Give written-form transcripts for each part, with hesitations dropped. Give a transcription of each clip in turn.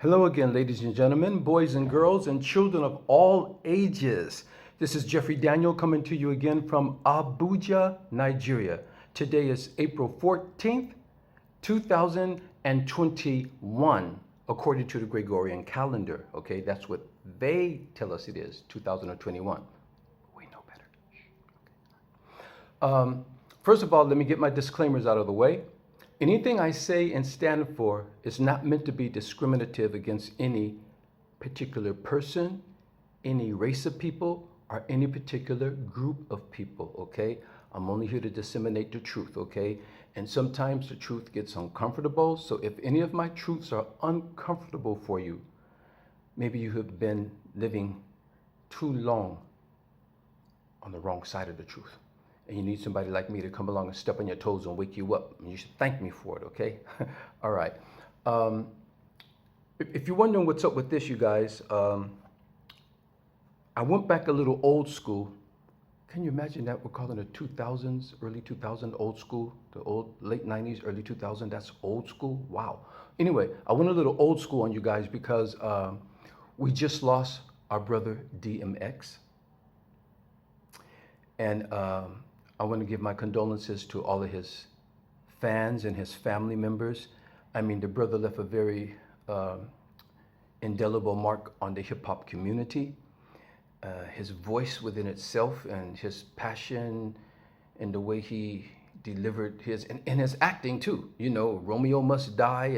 Hello again, ladies and gentlemen, boys and girls, and children of all ages. This is Jeffrey Daniel coming to you again from Abuja, Nigeria. Today is April 14th, 2021, according to the Gregorian calendar. Okay, that's what they tell us it is, 2021. We know better. First of all, let me get my disclaimers out of the way. Anything I say and stand for is not meant to be discriminative against any particular person, any race of people, or any particular group of people, okay? I'm only here to disseminate the truth, okay? And sometimes the truth gets uncomfortable, so if any of my truths are uncomfortable for you, maybe you have been living too long on the wrong side of the truth. And you need somebody like me to come along and step on your toes and wake you up. And you should thank me for it, okay? All right. If you're wondering what's up with this, you guys, I went back a little old school. Can you imagine that? We're calling it 2000s, early 2000s, old school, the old late 90s, early 2000s. That's old school. Wow. Anyway, I went a little old school on you guys because we just lost our brother DMX. And I want to give my condolences to all of his fans and his family members. I mean, the brother left a very indelible mark on the hip hop community. His voice within itself and his passion and the way he delivered his, and his acting too. You know, Romeo Must Die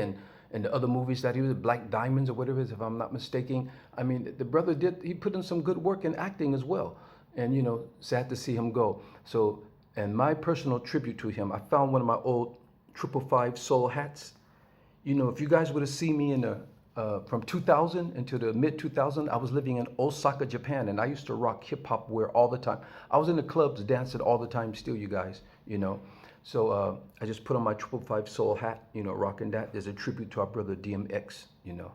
and the other movies that he was, Black Diamonds or whatever it is, if I'm not mistaken. I mean, the brother he put in some good work in acting as well. And, you know, sad to see him go. So, and my personal tribute to him, I found one of my old 555 soul hats. You know, if you guys would have seen me in the, from 2000 into the mid 2000, I was living in Osaka, Japan, and I used to rock hip hop wear all the time. I was in the clubs dancing all the time still, you guys, you know. So I just put on my 555 soul hat, you know, rocking that. There's a tribute to our brother DMX, you know.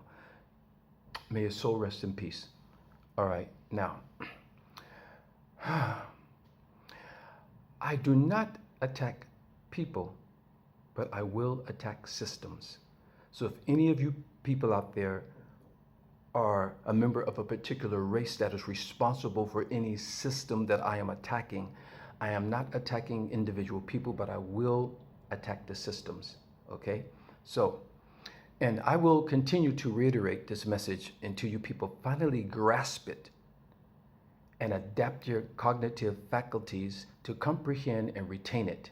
May his soul rest in peace. All right, now. I do not attack people, but I will attack systems. So if any of you people out there are a member of a particular race that is responsible for any system that I am attacking, I am not attacking individual people, but I will attack the systems, okay? So, and I will continue to reiterate this message until you people finally grasp it and adapt your cognitive faculties to comprehend and retain it.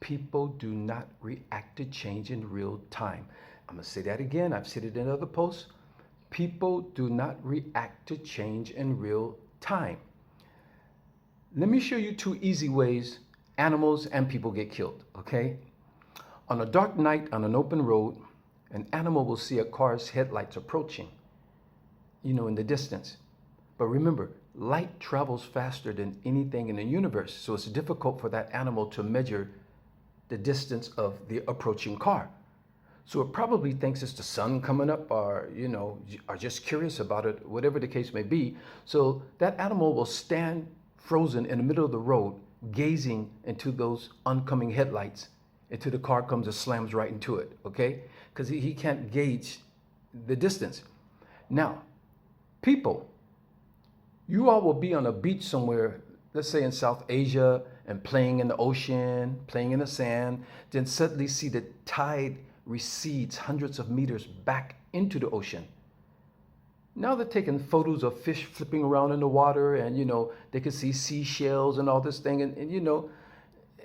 People do not react to change in real time. I'm gonna say that again. I've said it in other posts. People do not react to change in real time. Let me show you two easy ways animals and people get killed, okay? On a dark night on an open road, an animal will see a car's headlights approaching, you know, in the distance. But remember, light travels faster than anything in the universe, so it's difficult for that animal to measure the distance of the approaching car. So it probably thinks it's the sun coming up, or, you know, are just curious about it, whatever the case may be. So that animal will stand frozen in the middle of the road, gazing into those oncoming headlights until the car comes and slams right into it, okay? Because he can't gauge the distance. Now, people, you all will be on a beach somewhere, let's say in South Asia, and playing in the ocean, playing in the sand, then suddenly see the tide recedes hundreds of meters back into the ocean. Now they're taking photos of fish flipping around in the water, and, you know, they can see seashells and all this thing, and you know,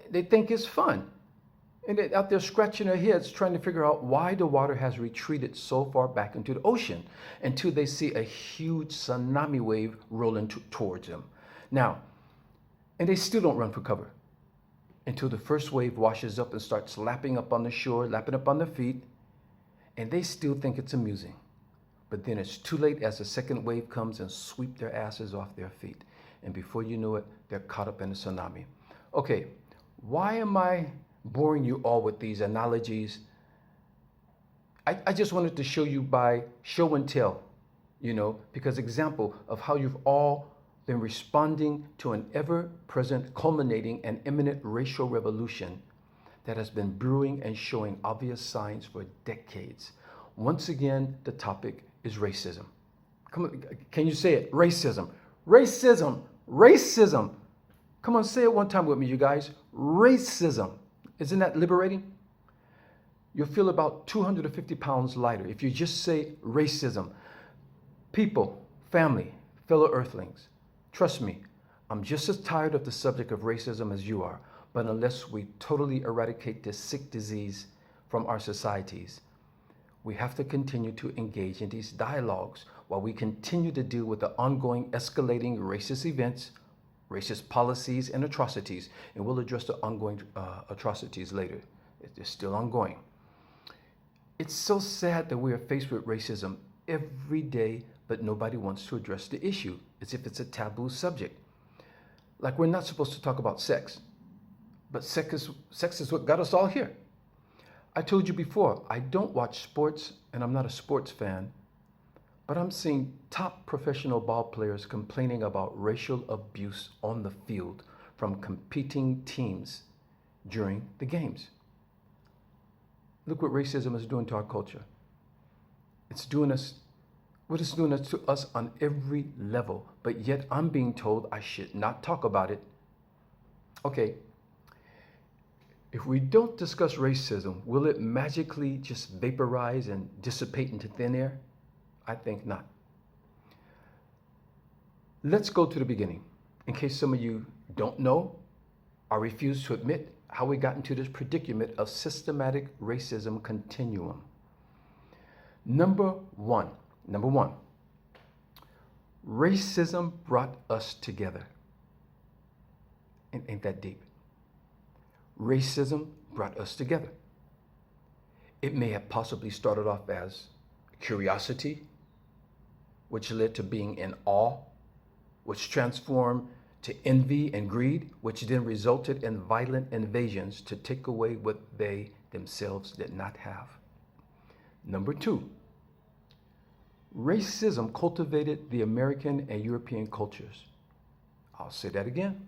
they think it's fun. And they're out there scratching their heads trying to figure out why the water has retreated so far back into the ocean until they see a huge tsunami wave rolling towards them. Now, and they still don't run for cover until the first wave washes up and starts lapping up on the shore, lapping up on their feet, and they still think it's amusing. But then it's too late as the second wave comes and sweep their asses off their feet. And before you know it, they're caught up in a tsunami. Okay, why am I boring you all with these analogies? I just wanted to show you by show and tell, you know, because example of how you've all been responding to an ever-present, culminating, and imminent racial revolution that has been brewing and showing obvious signs for decades. Once again, the topic is racism. Come on, can you say it? Racism, racism, racism. Come on, say it one time with me, you guys. Racism. Isn't that liberating? You'll feel about 250 pounds lighter if you just say racism. People, family, fellow earthlings, trust me, I'm just as tired of the subject of racism as you are, but unless we totally eradicate this sick disease from our societies, we have to continue to engage in these dialogues while we continue to deal with the ongoing escalating racist events, racist policies, and atrocities. And we'll address the ongoing atrocities later. It's still ongoing. It's so sad that we are faced with racism every day, but nobody wants to address the issue as if it's a taboo subject. Like we're not supposed to talk about sex, but sex is what got us all here. I told you before, I don't watch sports and I'm not a sports fan, but I'm seeing top professional ball players complaining about racial abuse on the field from competing teams during the games. Look what racism is doing to our culture. It's doing us to us on every level, but yet I'm being told I should not talk about it. Okay, if we don't discuss racism, will it magically just vaporize and dissipate into thin air? I think not. Let's go to the beginning, in case some of you don't know or refuse to admit how we got into this predicament of systematic racism continuum. Number one, racism brought us together. Ain't that deep? Racism brought us together. It may have possibly started off as curiosity, which led to being in awe, which transformed to envy and greed, which then resulted in violent invasions to take away what they themselves did not have. Number two, racism cultivated the American and European cultures. I'll say that again.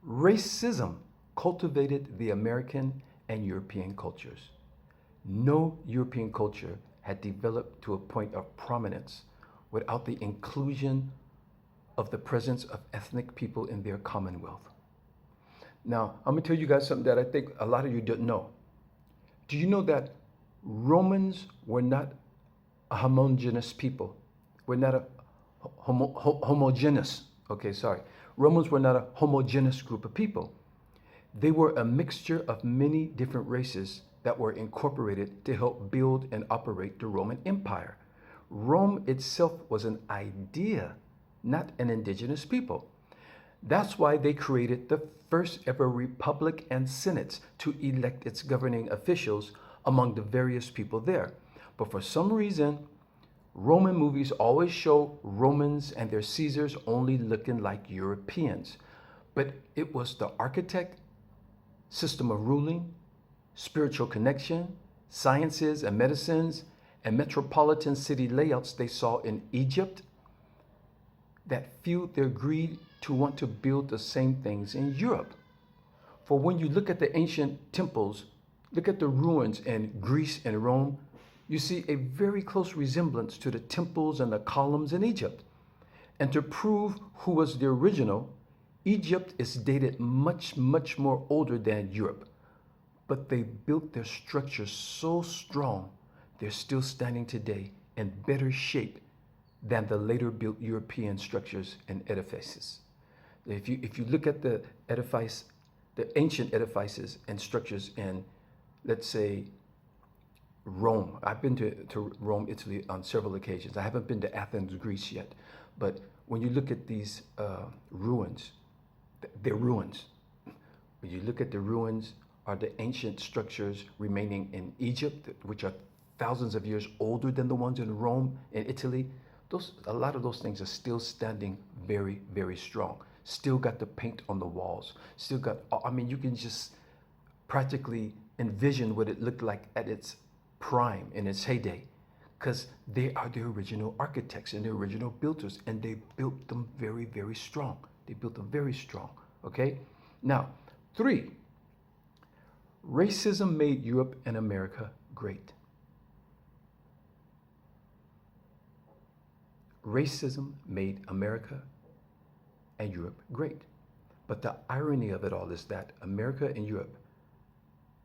Racism cultivated the American and European cultures. No European culture had developed to a point of prominence without the inclusion of the presence of ethnic people in their commonwealth. Now, I'm going to tell you guys something that I think a lot of you don't know. Do you know that Romans were not a homogeneous people? We're not a homogeneous, Romans were not a homogeneous group of people. They were a mixture of many different races that were incorporated to help build and operate the Roman Empire. Rome itself was an idea, not an indigenous people. That's why they created the first ever republic and senates to elect its governing officials among the various people there. But for some reason, Roman movies always show Romans and their Caesars only looking like Europeans. But it was the architect, system of ruling, spiritual connection, sciences and medicines, and metropolitan city layouts they saw in Egypt that fueled their greed to want to build the same things in Europe. For when you look at the ancient temples, look at the ruins in Greece and Rome, you see a very close resemblance to the temples and the columns in Egypt. And to prove who was the original, Egypt is dated much, much more older than Europe. But they built their structures so strong, they're still standing today in better shape than the later built European structures and edifices. If you look at the ancient edifices and structures in, let's say, Rome. I've been to Rome, Italy on several occasions. I haven't been to Athens, Greece yet. But when you look at these ruins, they're ruins. When you look at the ruins, are the ancient structures remaining in Egypt, which are thousands of years older than the ones in Rome and Italy. A lot of those things are still standing very, very strong. Still got the paint on the walls. Still got, you can just practically envision what it looked like at its prime, in its heyday, because they are the original architects and the original builders, and they built them very, very strong. They built them very strong, okay? Now, 3, racism made Europe and America great. Racism made America and Europe great. But the irony of it all is that America and Europe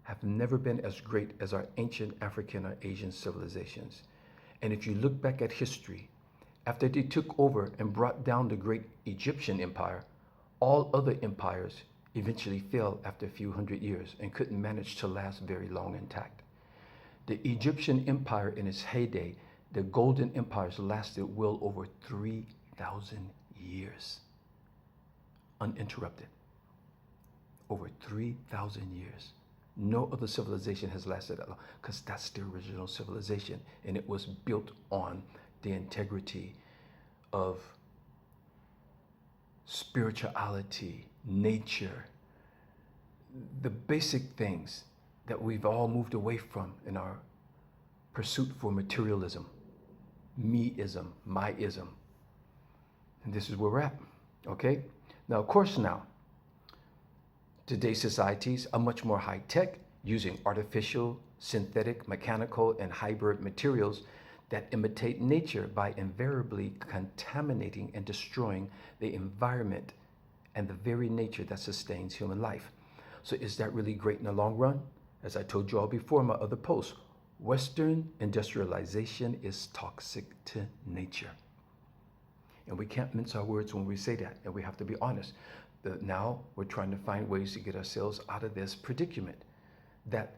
have never been as great as our ancient African or Asian civilizations. And if you look back at history, after they took over and brought down the great Egyptian empire, all other empires eventually fell after a few hundred years and couldn't manage to last very long intact. The Egyptian empire in its heyday, the golden empires, lasted well over 3,000 years, uninterrupted. Over 3,000 years. No other civilization has lasted that long because that's the original civilization, and it was built on the integrity of spirituality, nature, the basic things that we've all moved away from in our pursuit for materialism, me-ism, my-ism. And this is where we're at, okay? Now, of course, today's societies are much more high-tech, using artificial, synthetic, mechanical, and hybrid materials that imitate nature by invariably contaminating and destroying the environment and the very nature that sustains human life. So is that really great in the long run? As I told you all before in my other posts, Western industrialization is toxic to nature. And we can't mince our words when we say that, and we have to be honest. Now we're trying to find ways to get ourselves out of this predicament, that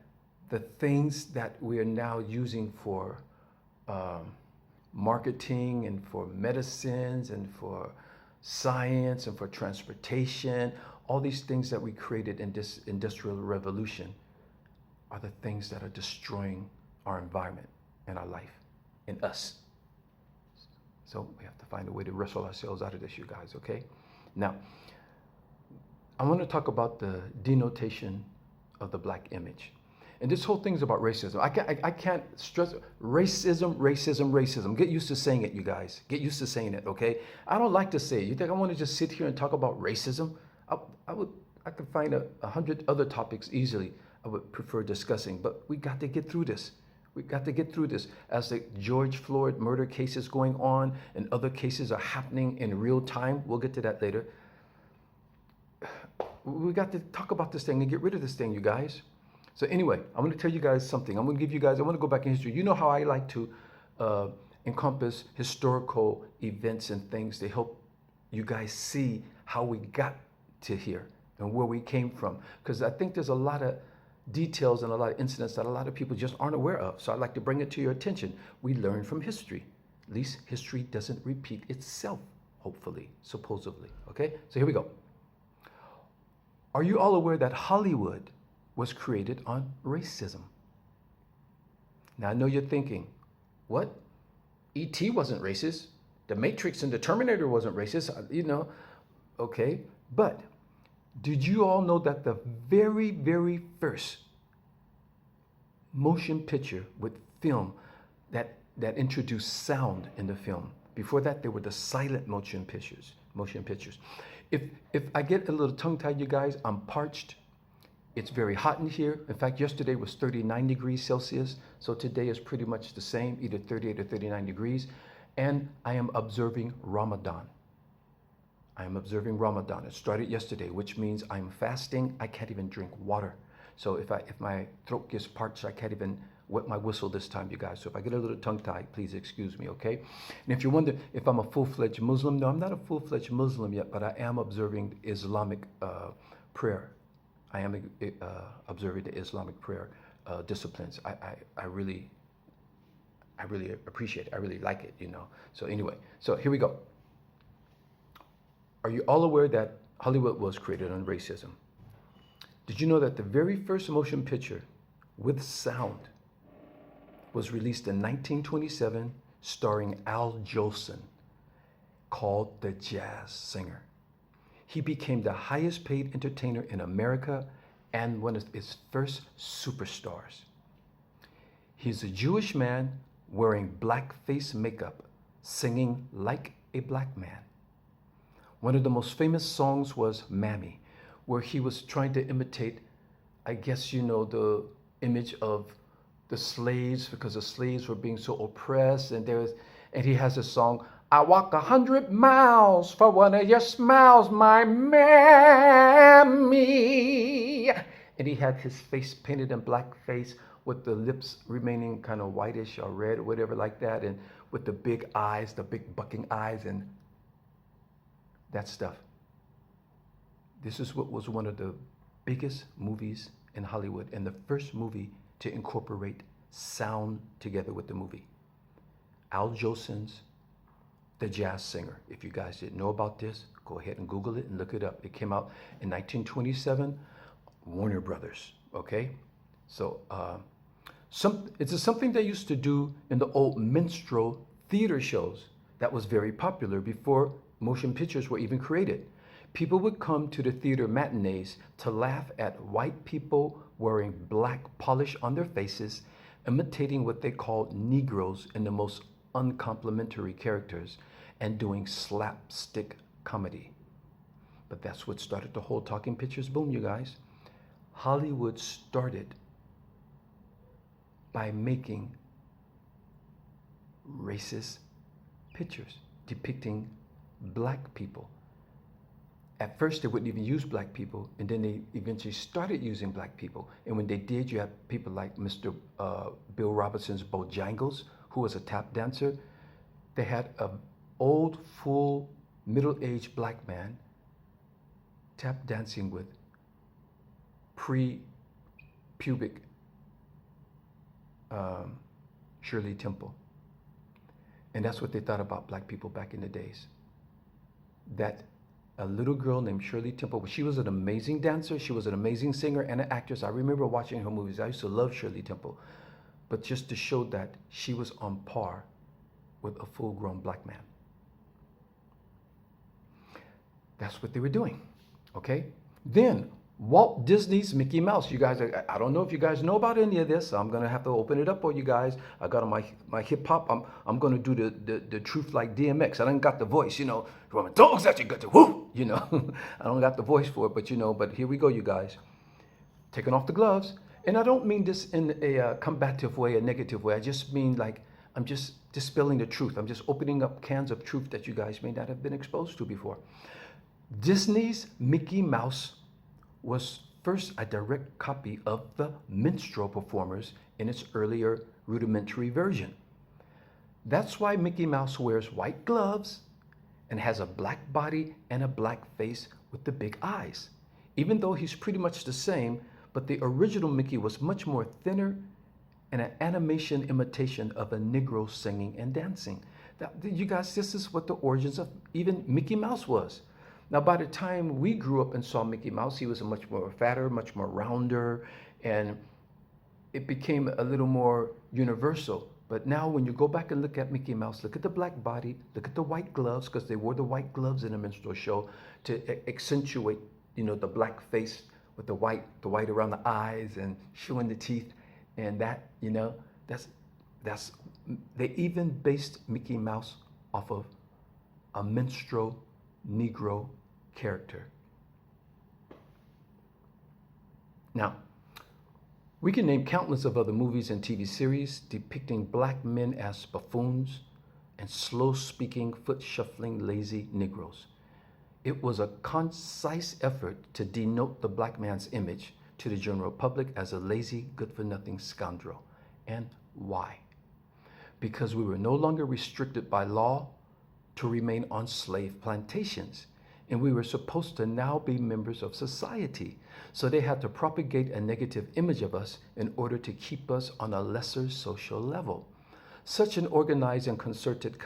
the things that we are now using for marketing and for medicines and for science and for transportation, all these things that we created in this industrial revolution are the things that are destroying our environment and our life and us. So we have to find a way to wrestle ourselves out of this, you guys, okay? Now, I want to talk about the denotation of the black image. And this whole thing is about racism. I can't stress racism, racism, racism. Get used to saying it, you guys. Get used to saying it, okay? I don't like to say it. You think I want to just sit here and talk about racism? I could find 100 other topics easily I would prefer discussing, but we got to get through this. We got to get through this. As the George Floyd murder case is going on and other cases are happening in real time, we'll get to that later. We got to talk about this thing and get rid of this thing, you guys. So anyway, I'm going to tell you guys something. I want to go back in history. You know how I like to encompass historical events and things to help you guys see how we got to here and where we came from. Because I think there's a lot of details and a lot of incidents that a lot of people just aren't aware of. So I'd like to bring it to your attention. We learn from history. At least history doesn't repeat itself, hopefully, supposedly. Okay, so here we go. Are you all aware that Hollywood was created on racism? Now I know you're thinking, what? E.T. wasn't racist. The Matrix and the Terminator wasn't racist, you know. Okay, but did you all know that the very, very first motion picture with film that introduced sound in the film, before that there were the silent motion pictures. If I get a little tongue-tied, you guys, I'm parched. It's very hot in here. In fact, yesterday was 39 degrees Celsius. So today is pretty much the same, either 38 or 39 degrees. And I am observing Ramadan. It started yesterday, which means I'm fasting. I can't even drink water. So if my throat gets parched, I can't even wet my whistle this time, you guys. So if I get a little tongue-tied, please excuse me, okay? And if you wonder if I'm a full-fledged Muslim, no, I'm not a full-fledged Muslim yet, but I am observing Islamic prayer. I am observing the Islamic prayer disciplines. I really appreciate it. I really like it, you know. So anyway, so here we go. Are you all aware that Hollywood was created on racism? Did you know that the very first motion picture with sound was released in 1927, starring Al Jolson, called The Jazz Singer? He became the highest paid entertainer in America and one of its first superstars. He's a Jewish man wearing blackface makeup, singing like a black man. One of the most famous songs was Mammy, where he was trying to imitate, I guess you know, the image of the slaves, because the slaves were being so oppressed, and he has a song, I walk 100 miles for one of your smiles, my mammy. And he had his face painted in black face with the lips remaining kind of whitish or red or whatever like that, and with the big eyes, the big bucking eyes and that stuff. This is what was one of the biggest movies in Hollywood and the first movie to incorporate sound together with the movie. Al Jolson's The Jazz Singer. If you guys didn't know about this, go ahead and Google it and look it up. It came out in 1927, Warner Brothers, okay? So it's something they used to do in the old minstrel theater shows that was very popular before motion pictures were even created. People would come to the theater matinees to laugh at white people wearing black polish on their faces, imitating what they called Negroes in the most uncomplimentary characters, and doing slapstick comedy. But that's what started the whole talking pictures boom, you guys. Hollywood started by making racist pictures depicting black people. At first, they wouldn't even use black people, and then they eventually started using black people. And when they did, you had people like Mr. Bill Robinson's Bojangles, who was a tap dancer. They had an old, full, middle-aged black man tap dancing with pre-pubic Shirley Temple. And that's what they thought about black people back in the days. That a little girl named Shirley Temple, she was an amazing dancer, she was an amazing singer and an actress. I remember watching her movies. I used to love Shirley Temple. But just to show that she was on par with a full-grown black man. That's what they were doing, okay? Then Walt Disney's Mickey Mouse. You guys, I don't know if you guys know about any of this. So I'm gonna have to open it up for you guys. I got on my hip hop. I'm gonna do the truth like DMX. I don't got the voice, you know. From dogs that you got to whoo, you know. I don't got the voice for it, but you know. But here we go, you guys. Taking off the gloves, and I don't mean this in a combative way, a negative way. I just mean like I'm just dispelling the truth. I'm just opening up cans of truth that you guys may not have been exposed to before. Disney's Mickey Mouse was first a direct copy of the minstrel performers in its earlier rudimentary version. That's why Mickey Mouse wears white gloves and has a black body and a black face with the big eyes. Even though he's pretty much the same, but the original Mickey was much more thinner and an animation imitation of a Negro singing and dancing. You guys, this is what the origins of even Mickey Mouse was. Now, by the time we grew up and saw Mickey Mouse, he was a much more fatter, much more rounder, and it became a little more universal. But now when you go back and look at Mickey Mouse, look at the black body, look at the white gloves, because they wore the white gloves in a minstrel show to accentuate, you know, the black face with the white around the eyes and showing the teeth. And that, you know, they even based Mickey Mouse off of a minstrel Negro character. Now, we can name countless of other movies and TV series depicting black men as buffoons and slow-speaking, foot-shuffling, lazy Negroes. It was a concise effort to denote the black man's image to the general public as a lazy, good-for-nothing scoundrel. And why? Because we were no longer restricted by law to remain on slave plantations, and we were supposed to now be members of society. So they had to propagate a negative image of us in order to keep us on a lesser social level. Such an organized and concerted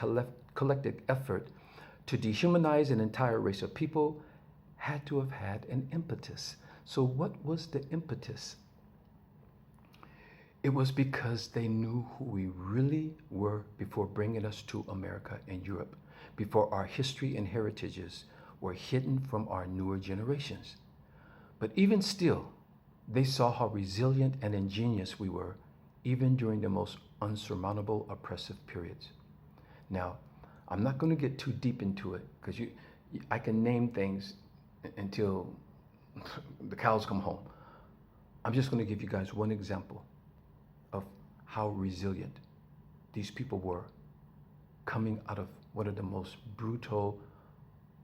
collective effort to dehumanize an entire race of people had to have had an impetus. So what was the impetus? It was because they knew who we really were before bringing us to America and Europe, before our history and heritages were hidden from our newer generations. But even still, they saw how resilient and ingenious we were, even during the most unsurmountable oppressive periods. Now, I'm not going to get too deep into it, because I can name things until the cows come home. I'm just going to give you guys one example of how resilient these people were coming out of one of the most brutal,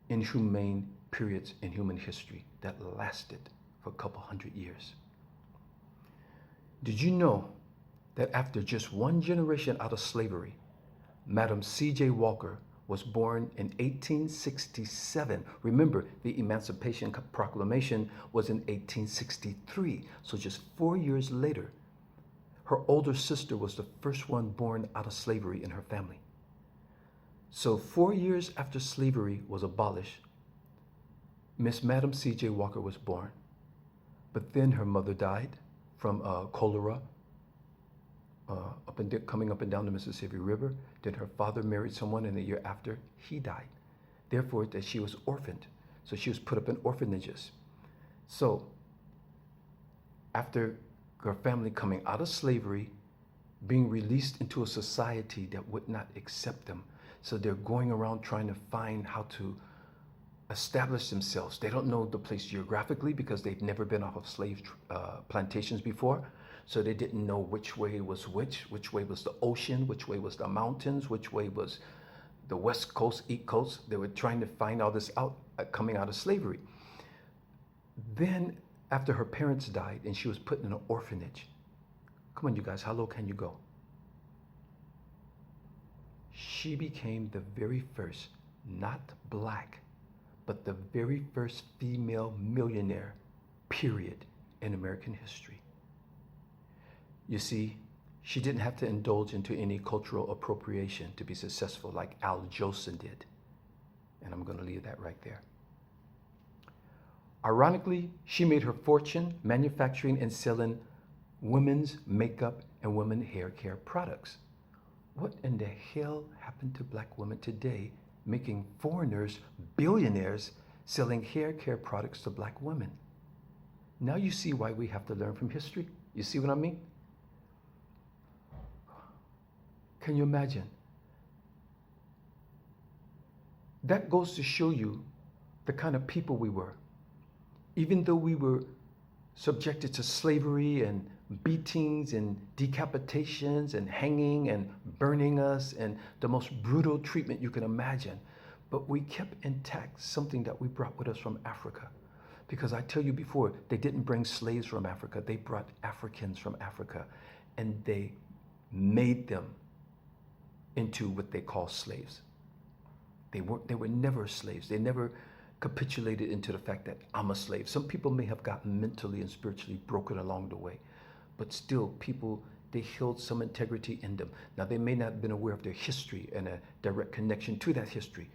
inhumane periods in human history that lasted for a couple hundred years. Did you know that after just one generation out of slavery, Madam C.J. Walker was born in 1867. Remember, the Emancipation Proclamation was in 1863. So just 4 years later, her older sister was the first one born out of slavery in her family. So 4 years after slavery was abolished, Miss Madam C.J. Walker was born. But then her mother died from cholera, coming up and down the Mississippi River. Then her father married someone, and a year after, he died. Therefore, that she was orphaned. So she was put up in orphanages. So after her family coming out of slavery, being released into a society that would not accept them. So they're going around trying to find how to establish themselves. They don't know the place geographically because they've never been off of slave plantations before. So they didn't know which way was which way was the ocean, which way was the mountains, which way was the West Coast, East Coast. They were trying to find all this out coming out of slavery. Then after her parents died and she was put in an orphanage. Come on, you guys, how low can you go? She became the very first, not black, but the very first female millionaire, period, in American history. You see, she didn't have to indulge into any cultural appropriation to be successful like Al Jolson did. And I'm going to leave that right there. Ironically, she made her fortune manufacturing and selling women's makeup and women's hair care products. What in the hell happened to black women today making foreigners billionaires selling hair care products to black women? Now you see why we have to learn from history. You see what I mean? Can you imagine? That goes to show you the kind of people we were. Even though we were subjected to slavery and beatings and decapitations and hanging and burning us and the most brutal treatment you can imagine, but we kept intact something that we brought with us from Africa. Because I tell you before, they didn't bring slaves from Africa. They brought Africans from Africa, and they made them into what they call slaves. They were never slaves. They never capitulated into the fact that I'm a slave. Some people may have gotten mentally and spiritually broken along the way, but still people, they held some integrity in them. Now they may not have been aware of their history and a direct connection to that history,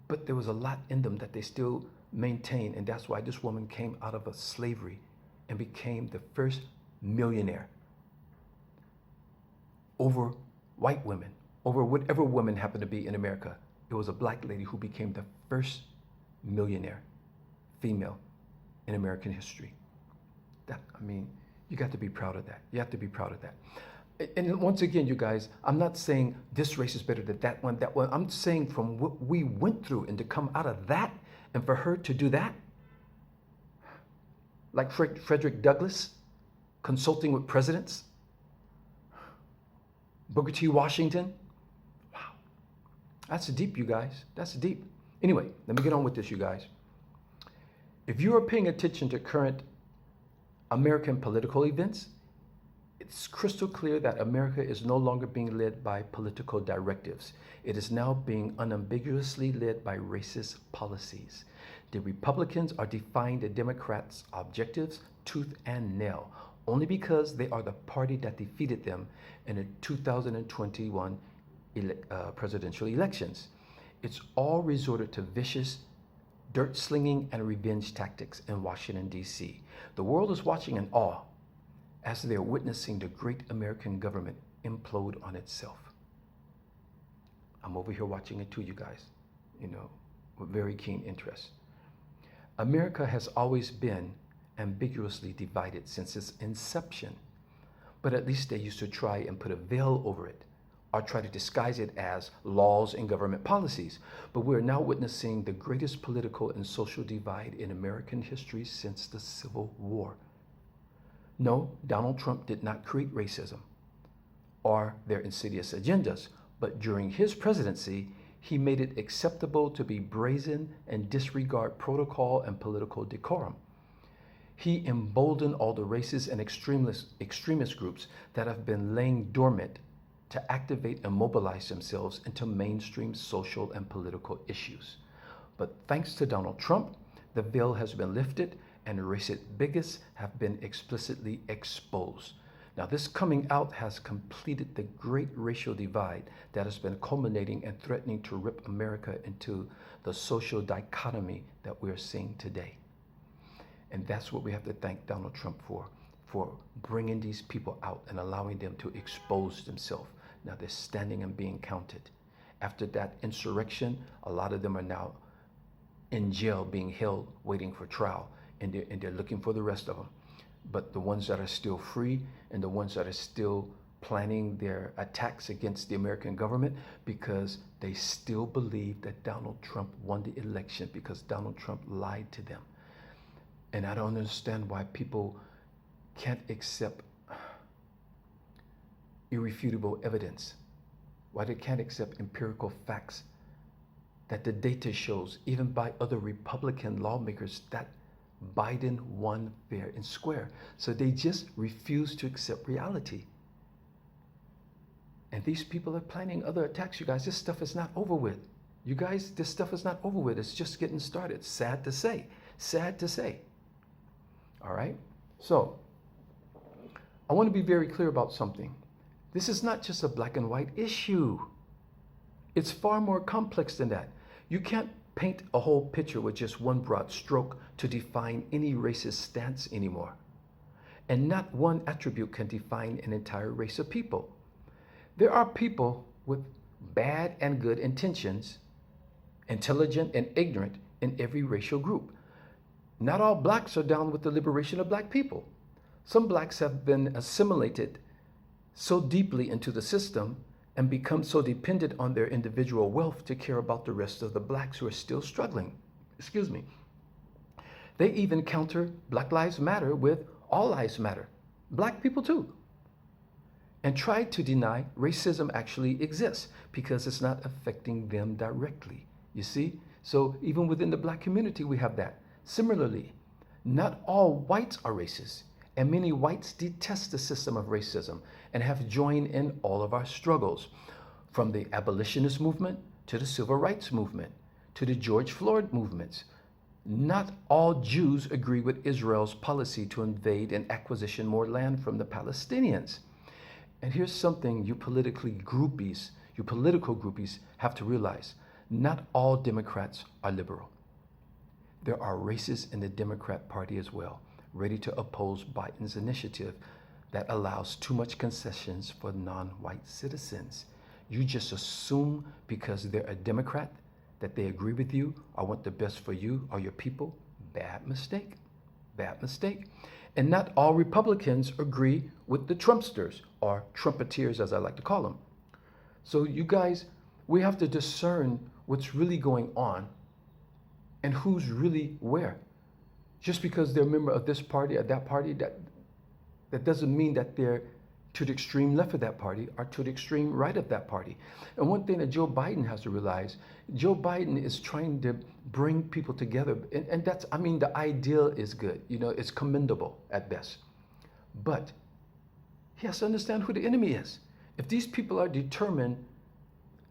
but there was a lot in them that they still maintained, and that's why this woman came out of a slavery and became the first millionaire over white women, over whatever woman happened to be in America. It was a black lady who became the first millionaire female in American history. That, I mean, you got to be proud of that. You have to be proud of that. And once again, you guys, I'm not saying this race is better than that one, that one. I'm saying from what we went through and to come out of that and for her to do that, like Frederick Douglass, consulting with presidents, Booker T. Washington. Wow. That's deep, you guys. That's deep. Anyway, let me get on with this, you guys. If you are paying attention to current American political events, it's crystal clear that America is no longer being led by political directives. It is now being unambiguously led by racist policies. The Republicans are defying the Democrats' objectives tooth and nail, only because they are the party that defeated them in the 2021 presidential elections. It's all resorted to vicious dirt slinging and revenge tactics in Washington, D.C. The world is watching in awe as they are witnessing the great American government implode on itself. I'm over here watching it too, you guys, with very keen interest. America has always been ambiguously divided since its inception, but at least they used to try and put a veil over it or try to disguise it as laws and government policies. But we're now witnessing the greatest political and social divide in American history since the Civil War. No, Donald Trump did not create racism or their insidious agendas, But during his presidency, he made it acceptable to be brazen and disregard protocol and political decorum. He emboldened all the racist and extremist groups that have been laying dormant to activate and mobilize themselves into mainstream social and political issues. But thanks to Donald Trump, the veil has been lifted and racist bigots have been explicitly exposed. Now, this coming out has completed the great racial divide that has been culminating and threatening to rip America into the social dichotomy that we're seeing today. And that's what we have to thank Donald Trump for bringing these people out and allowing them to expose themselves. Now they're standing and being counted. After that insurrection, a lot of them are now in jail being held, waiting for trial, and they're looking for the rest of them. But the ones that are still free and the ones that are still planning their attacks against the American government because they still believe that Donald Trump won the election because Donald Trump lied to them. And I don't understand why people can't accept irrefutable evidence, why they can't accept empirical facts that the data shows, even by other Republican lawmakers, that Biden won fair and square. So they just refuse to accept reality. And these people are planning other attacks, you guys. This stuff is not over with. You guys, this stuff is not over with. It's just getting started. Sad to say. Sad to say. All right? So, I want to be very clear about something. This is not just a black and white issue. It's far more complex than that. You can't paint a whole picture with just one broad stroke to define any racist stance anymore. And not one attribute can define an entire race of people. There are people with bad and good intentions, intelligent and ignorant in every racial group. Not all blacks are down with the liberation of black people. Some blacks have been assimilated so deeply into the system and become so dependent on their individual wealth to care about the rest of the blacks who are still struggling. Excuse me. They even counter Black Lives Matter with All Lives Matter. Black people too. And try to deny racism actually exists because it's not affecting them directly. You see? So even within the black community, we have that. Similarly, not all whites are racist, and many whites detest the system of racism and have joined in all of our struggles, from the abolitionist movement to the civil rights movement to the George Floyd movements. Not all Jews agree with Israel's policy to invade and acquisition more land from the Palestinians. And here's something you political groupies have to realize. Not all Democrats are liberal. There are racists in the Democrat Party as well, ready to oppose Biden's initiative that allows too much concessions for non-white citizens. You just assume because they're a Democrat that they agree with you or want the best for you or your people. Bad mistake. Bad mistake. And not all Republicans agree with the Trumpsters, or Trumpeteers as I like to call them. So you guys, we have to discern what's really going on and who's really where. Just because they're a member of this party or that party, that doesn't mean that they're to the extreme left of that party or to the extreme right of that party. And one thing that Joe Biden has to realize, Joe Biden is trying to bring people together. And that's, I mean, the ideal is good. You know, it's commendable at best. But he has to understand who the enemy is. If these people are determined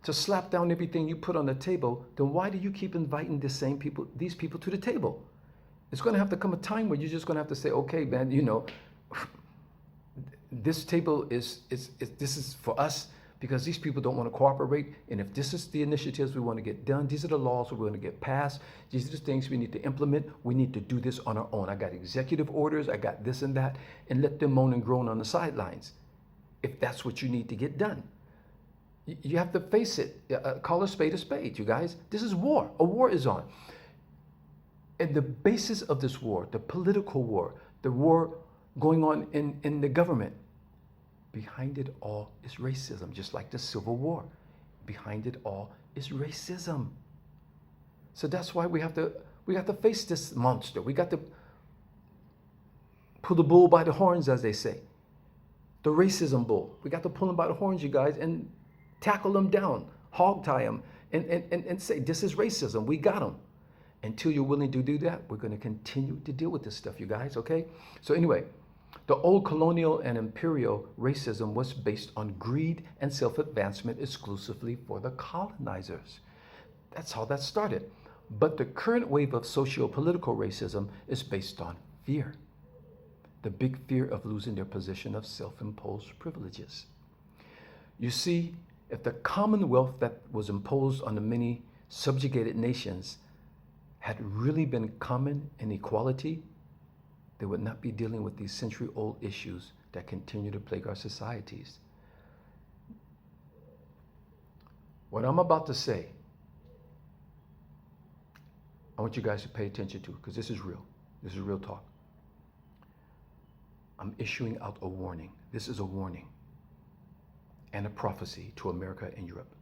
to slap down everything you put on the table, then why do you keep inviting these people to the table? It's going to have to come a time where you're just going to have to say, okay, man, you know, this table this is for us because these people don't want to cooperate. And if this is the initiatives we want to get done, these are the laws we want to get passed, these are the things we need to implement, we need to do this on our own. I got executive orders, I got this and that, and let them moan and groan on the sidelines if that's what you need to get done. You have to face it. Call a spade, you guys. This is war. A war is on. And the basis of this war, the political war, the war going on in the government, behind it all is racism, just like the Civil War. Behind it all is racism. So that's why we have to face this monster. We got to pull the bull by the horns, as they say. The racism bull. We got to pull him by the horns, you guys, and tackle them down, hog tie them, and say, this is racism, we got them. Until you're willing to do that, we're going to continue to deal with this stuff, you guys, okay? So anyway, the old colonial and imperial racism was based on greed and self-advancement exclusively for the colonizers. That's how that started. But the current wave of socio-political racism is based on fear. The big fear of losing their position of self-imposed privileges. You see, if the commonwealth that was imposed on the many subjugated nations had really been common in equality, they would not be dealing with these century-old issues that continue to plague our societies. What I'm about to say, I want you guys to pay attention to, because this is real. This is real talk. I'm issuing out a warning. This is a warning and a prophecy to America and Europe.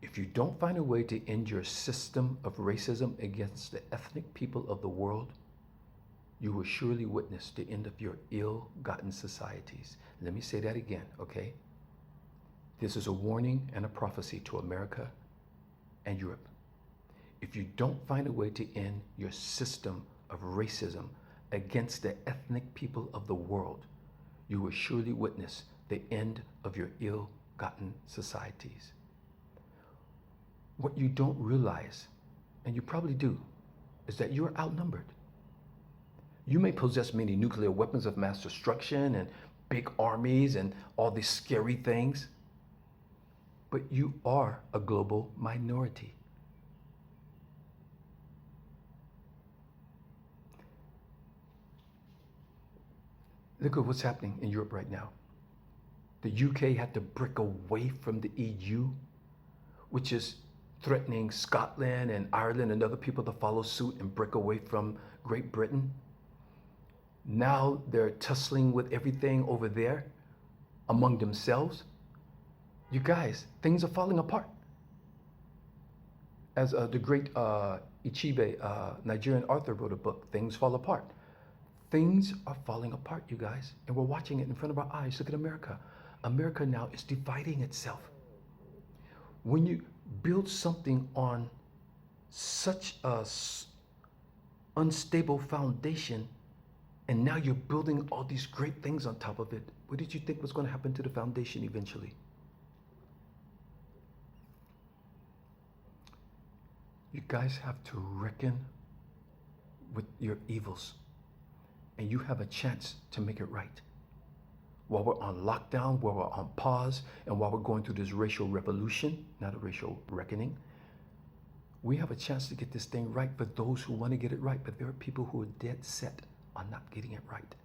If you don't find a way to end your system of racism against the ethnic people of the world, you will surely witness the end of your ill-gotten societies. Let me say that again, okay? This is a warning and a prophecy to America and Europe. If you don't find a way to end your system of racism against the ethnic people of the world, you will surely witness the end of your ill-gotten societies. What you don't realize, and you probably do, is that you're outnumbered. You may possess many nuclear weapons of mass destruction and big armies and all these scary things, but you are a global minority. Look at what's happening in Europe right now. The UK had to break away from the EU, which is threatening Scotland and Ireland and other people to follow suit and break away from Great Britain. Now they're tussling with everything over there among themselves. You guys, things are falling apart. As the great Ichibe, Nigerian author, wrote a book, Things Fall Apart. Things are falling apart, you guys, and we're watching it in front of our eyes. Look at America. America now is dividing itself. When you build something on such a unstable foundation, and now you're building all these great things on top of it, what did you think was going to happen to the foundation eventually? You guys have to reckon with your evils, and you have a chance to make it right. While we're on lockdown, while we're on pause, and while we're going through this racial revolution, not a racial reckoning, we have a chance to get this thing right for those who want to get it right. But there are people who are dead set on not getting it right.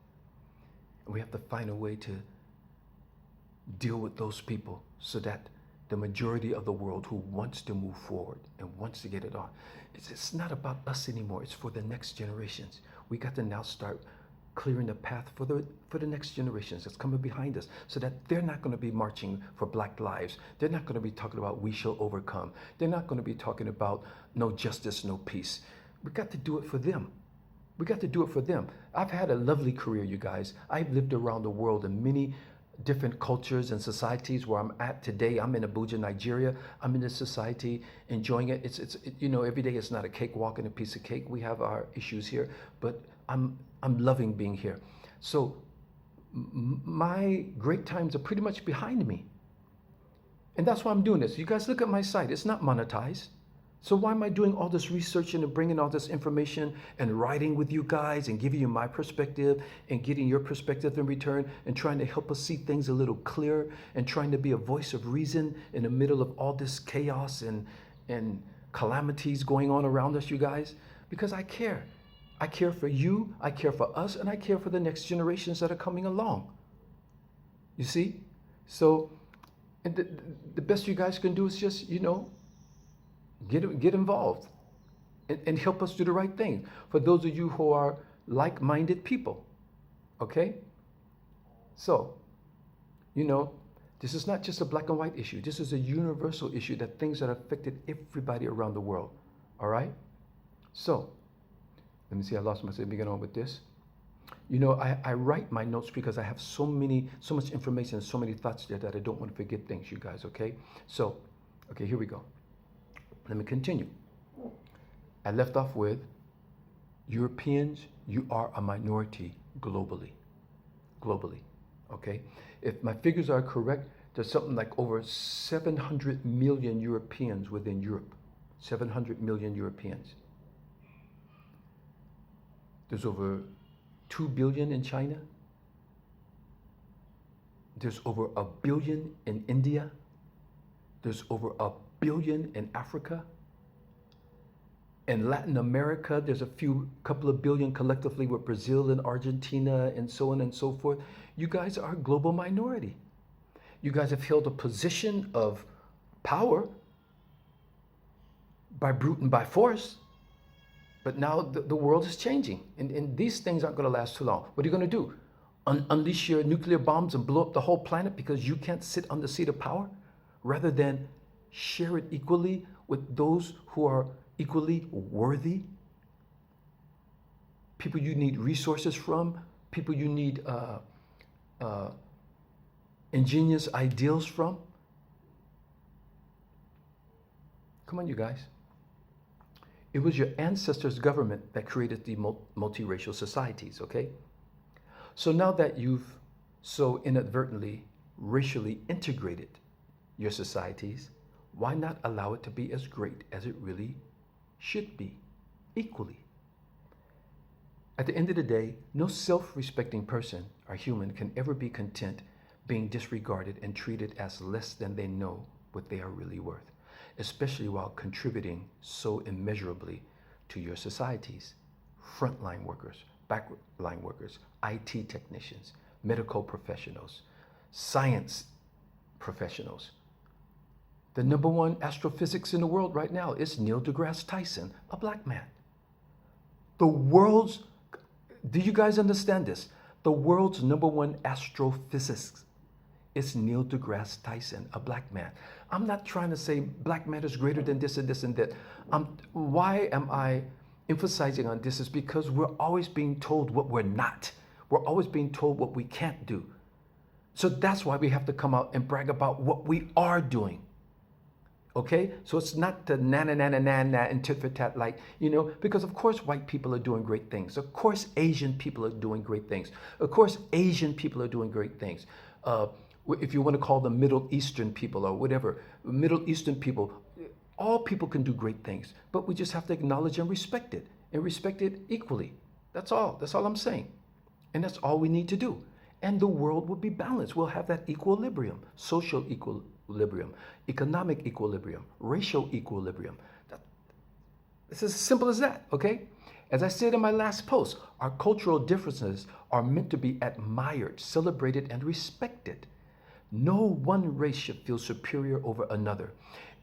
And we have to find a way to deal with those people so that the majority of the world who wants to move forward and wants to get it on, it's not about us anymore. It's for the next generations. We got to now start clearing the path for the next generations that's coming behind us, so that they're not going to be marching for Black lives. They're not going to be talking about we shall overcome. They're not going to be talking about no justice, no peace. We got to do it for them. We got to do it for them. I've had a lovely career, you guys. I've lived around the world in many different cultures and societies. Where I'm at today, I'm in Abuja, Nigeria. I'm in this society, enjoying it. It's you know, every day it's not a cakewalk and a piece of cake. We have our issues here, but I'm loving being here. So my great times are pretty much behind me, and that's why I'm doing this. You guys look at my site; it's not monetized. So why am I doing all this research and bringing all this information and writing with you guys and giving you my perspective and getting your perspective in return and trying to help us see things a little clearer and trying to be a voice of reason in the middle of all this chaos and calamities going on around us, you guys? Because I care. I care for you, I care for us, and I care for the next generations that are coming along. You see? So and the best you guys can do is just, you know, get involved and help us do the right thing. For those of you who are like-minded people, okay? So, you know, this is not just a black and white issue. This is a universal issue, that things that affected everybody around the world, all right? So, let me see, I lost myself. Let me get on with this. You know, I write my notes because I have so much information and so many thoughts there that I don't want to forget things, you guys, okay? So, okay, here we go. Let me continue. I left off with Europeans, you are a minority globally. Globally, okay? If my figures are correct, there's something like over 700 million Europeans within Europe. 700 million Europeans. There's over 2 billion in China. There's over 1 billion in India. There's over 1 billion in Africa. In Latin America, there's a couple of billion collectively with Brazil and Argentina and so on and so forth. You guys are a global minority. You guys have held a position of power by brute and by force. But now the world is changing, and these things aren't going to last too long. What are you going to do? Unleash your nuclear bombs and blow up the whole planet because you can't sit on the seat of power, rather than share it equally with those who are equally worthy? People you need resources from, people you need ingenious ideals from. Come on, you guys. It was your ancestors' government that created the multiracial societies, okay? So now that you've so inadvertently racially integrated your societies, why not allow it to be as great as it really should be, equally? At the end of the day, no self-respecting person or human can ever be content being disregarded and treated as less than they know what they are really worth, especially while contributing so immeasurably to your societies. Frontline workers, backline workers, IT technicians, medical professionals, science professionals. The #1 astrophysics in the world right now is Neil deGrasse Tyson, a black man. The world's, do you guys understand this? The world's #1 astrophysicist is Neil deGrasse Tyson, a black man. I'm not trying to say black man is greater than this and this and that. Why am I emphasizing on this? Is because we're always being told what we're not. We're always being told what we can't do. So that's why we have to come out and brag about what we are doing. Okay? So it's not the na and tit for tat, like, you know, because of course white people are doing great things. Of course Asian people are doing great things. Of course Asian people are doing great things. If you want to call them Middle Eastern people or whatever, Middle Eastern people, all people can do great things, but we just have to acknowledge and respect it equally. That's all I'm saying. And that's all we need to do. And the world will be balanced. We'll have that equilibrium, social equilibrium, economic equilibrium, racial equilibrium. It's as simple as that, okay? As I said in my last post, our cultural differences are meant to be admired, celebrated, and respected. No one race should feel superior over another.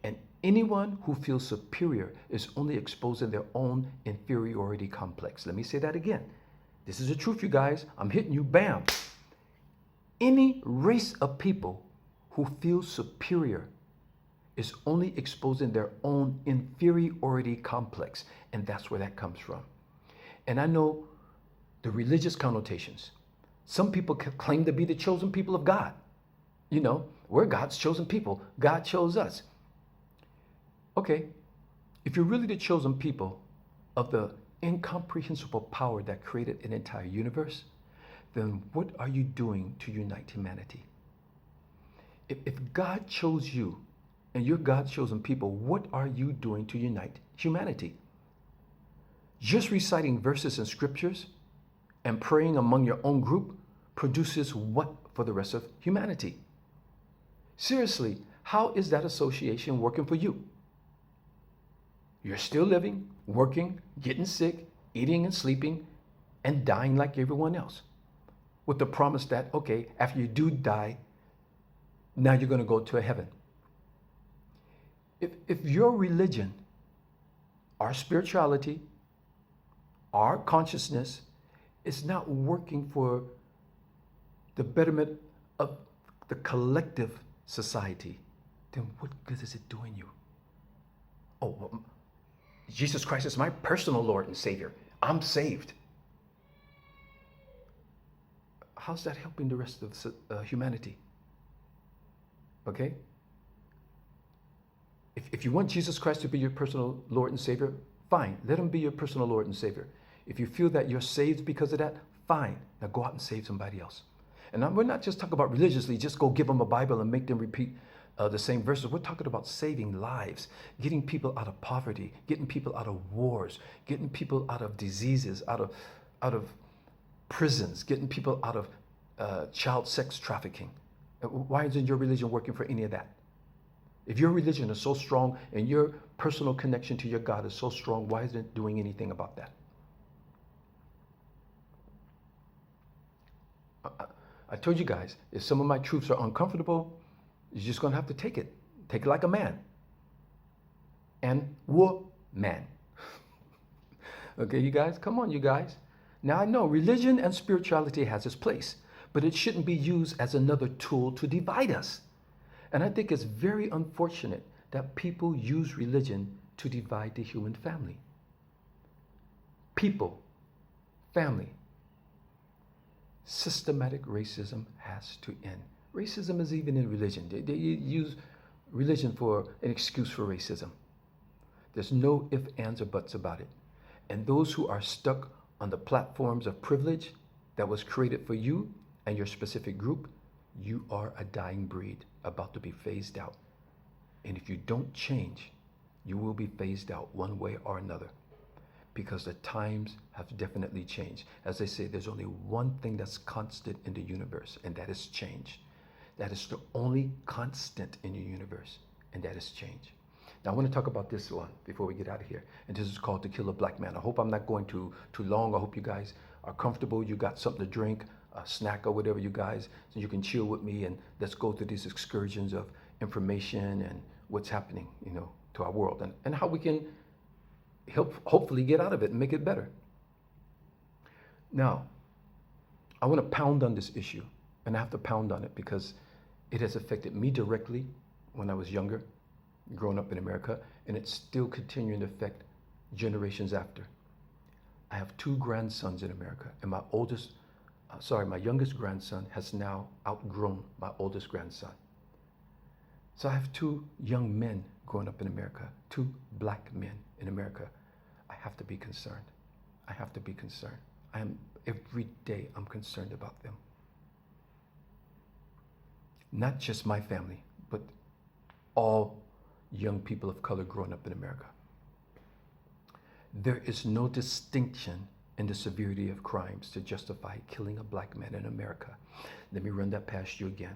And anyone who feels superior is only exposing their own inferiority complex. Let me say that again. This is the truth, you guys. I'm hitting you, bam. Any race of people who feel superior is only exposing their own inferiority complex. And that's where that comes from. And I know the religious connotations. Some people claim to be the chosen people of God. You know, we're God's chosen people. God chose us. Okay, if you're really the chosen people of the incomprehensible power that created an entire universe, then what are you doing to unite humanity? If God chose you and you're God's chosen people, what are you doing to unite humanity? Just reciting verses in scriptures and praying among your own group produces what for the rest of humanity? Seriously, how is that association working for you? You're still living, working, getting sick, eating and sleeping, and dying like everyone else, with the promise that, okay, after you do die, now you're going to go to a heaven. If your religion, our spirituality, our consciousness is not working for the betterment of the collective society, then what good is it doing you? Oh, well, Jesus Christ is my personal Lord and Savior. I'm saved. how's that helping the rest of humanity? Okay? If you want Jesus Christ to be your personal Lord and Savior, fine. Let him be your personal Lord and Savior. If you feel that you're saved because of that, fine. Now go out and save somebody else. And we're not just talking about religiously, just go give them a Bible and make them repeat the same verses. We're talking about saving lives, getting people out of poverty, getting people out of wars, getting people out of diseases, out of prisons, getting people out of child sex trafficking. Why isn't your religion working for any of that? If your religion is so strong and your personal connection to your God is so strong, why isn't it doing anything about that? I told you guys, if some of my truths are uncomfortable, you're just going to have to take it. Take it like a man. And woman. Okay, you guys? Come on, you guys. Now, I know religion and spirituality has its place, but it shouldn't be used as another tool to divide us. And I think it's very unfortunate that people use religion to divide the human family. People, family. Systematic racism has to end. Racism is even in religion. They use religion for an excuse for racism. There's no ifs, ands, or buts about it. And those who are stuck on the platforms of privilege that was created for you and your specific group, you are a dying breed about to be phased out. And if you don't change, you will be phased out one way or another, because the times have definitely changed. As they say, there's only one thing that's constant in the universe, and that is change. That is the only constant in the universe, and that is change. Now I want to talk about this one before we get out of here, and this is called To Kill a Black Man. I hope I'm not going too long. I hope you guys are comfortable. You got something to drink, a snack or whatever, you guys, so you can chill with me, and let's go through these excursions of information and what's happening, to our world, and how we can hopefully get out of it and make it better. Now, I want to pound on this issue, and I have to pound on it because it has affected me directly when I was younger, growing up in America, and it's still continuing to affect generations after. I have 2 grandsons in America, and my youngest grandson has now outgrown my oldest grandson. So I have 2 young men growing up in America, 2 black men in America. I have to be concerned. I have to be concerned. Every day I'm concerned about them. Not just my family, but all young people of color growing up in America. There is no distinction in the severity of crimes to justify killing a black man in America. Let me run that past you again.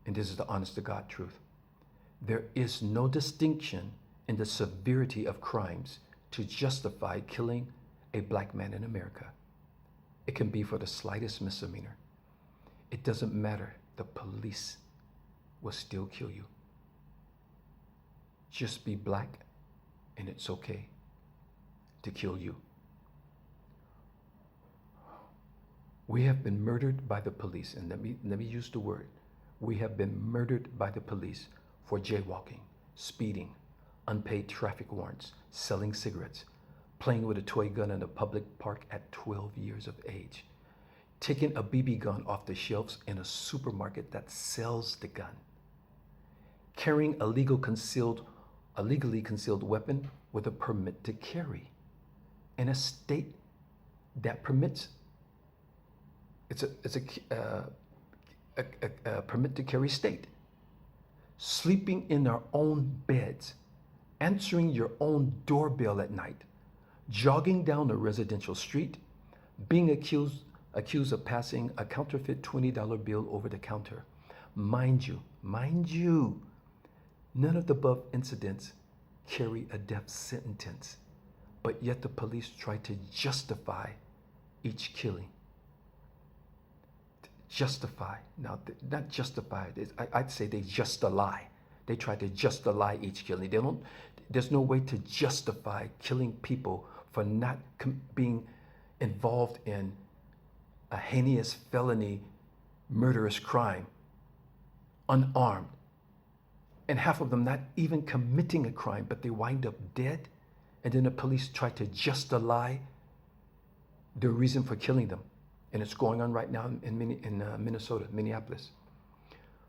And this is the honest to God truth. There is no distinction in the severity of crimes to justify killing a black man in America. It can be for the slightest misdemeanor. It doesn't matter. The police will still kill you. Just be black and it's okay to kill you. We have been murdered by the police, and let me use the word. We have been murdered by the police for jaywalking, speeding, unpaid traffic warrants, selling cigarettes, playing with a toy gun in a public park at 12 years of age, taking a BB gun off the shelves in a supermarket that sells the gun, carrying a legally concealed weapon with a permit to carry in a state that permits. It's a permit to carry state. Sleeping in our own beds, answering your own doorbell at night, jogging down a residential street, being accused of passing a counterfeit $20 bill over the counter. Mind you, none of the above incidents carry a death sentence, but yet the police try to justify each killing. Justify. Now, not justify. I'd say they just a lie. They try to just a lie each killing. There's no way to justify killing people for not being involved in a heinous felony, murderous crime, unarmed. And half of them not even committing a crime, but they wind up dead. And then the police try to just a lie the reason for killing them. And it's going on right now in Minnesota, Minneapolis.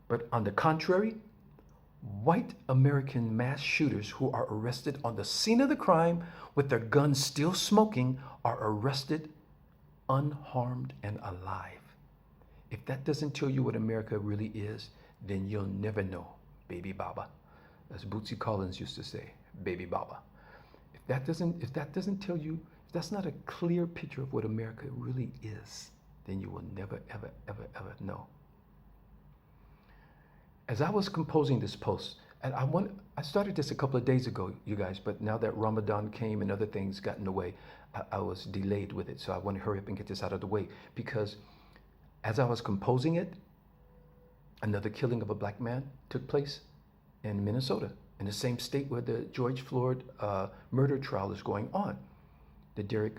But on the contrary, white American mass shooters who are arrested on the scene of the crime with their guns still smoking are arrested unharmed and alive. If that doesn't tell you what America really is, then you'll never know, baby baba. As Bootsy Collins used to say, baby baba. If that doesn't tell you, if that's not a clear picture of what America really is, then you will never, ever, ever, ever know. As I was composing this post, and I started this a couple of days ago, you guys, but now that Ramadan came and other things got in the way, I was delayed with it. So I want to hurry up and get this out of the way, because as I was composing it, another killing of a black man took place in Minnesota, in the same state where the George Floyd murder trial is going on, the Derek